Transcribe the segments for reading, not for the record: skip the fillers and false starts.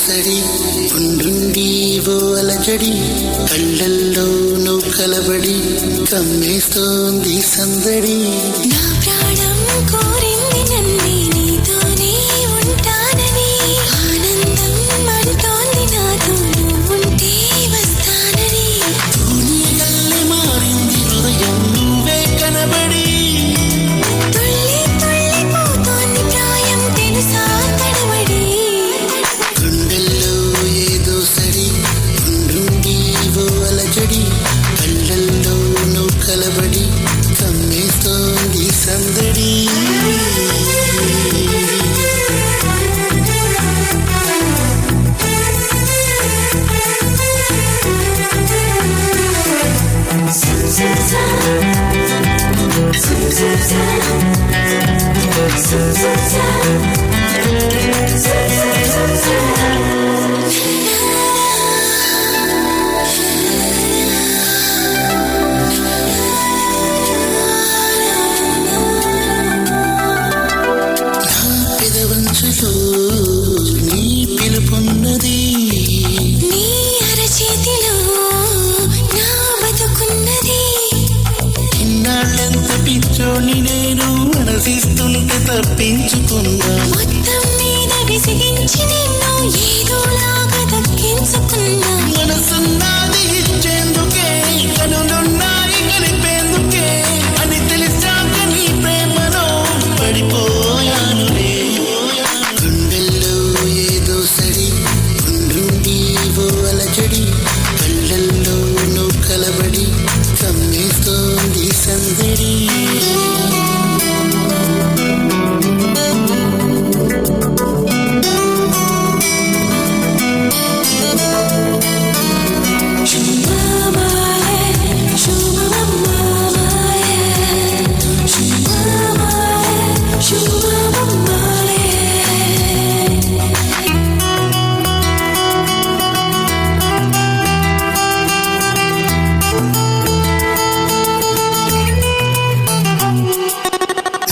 సడి ఉండుండి ఓ అలజడి కళ్ళల్లో నువ్వు కలబడి కమ్మేస్తోంది సందడి నా ప్రాణం కోరింది నన్నే నీతోనే ఉంటానని ఆనందం అంటోంది నాతో నువ్వుంటే వస్తానని గల్లె మారింది హృదయం నువ్వే కనబడి తుళ్ళి తుళ్ళిపోతోంది ప్రాయం తెలుసా తడబడి గుండెల్లో ఏదో సడి ఉండుండి ఓ అలజడి కళ్ళల్లో నువ్వు కలబడి కమ్మేస్తోంది సందడి పెదవంచులో నీ పిలుపున్నది నీ అరచేతిలో నా బతుకున్నది ఇన్నాళ్ళెంత పిచ్చోని నేను మనసిస్తుంటే తప్పించుకున్నా మొత్తం మీద విసిగించి నిన్ను ఏదోలాగా దక్కించుకున్నా మనసున్నది ఇచ్చేందుకే కనులున్నాయి కలిపేందుకే అని తెలిసాక నీ ప్రేమలో పడిపోయానులే గుండెల్లో ఏదో సడి ఉండుండి ఓ అలజడి కళ్ళల్లో నువ్వు కలబడి కమ్మేస్తోంది సందడి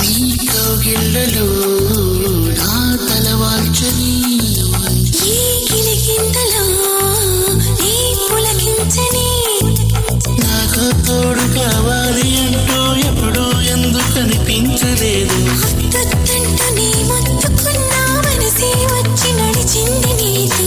నీ కౌగిళ్ళలో నా తలవాల్చని ఈ గిలిగింతలో నీ పులకించని నాకు తోడు కావాలి అంటూ ఎప్పుడూ ఎందుకు అనిపించలేదు హత్తుతంటూ నీ మొత్తుకున్నా మనసే వచ్చి నడిచింది నీతో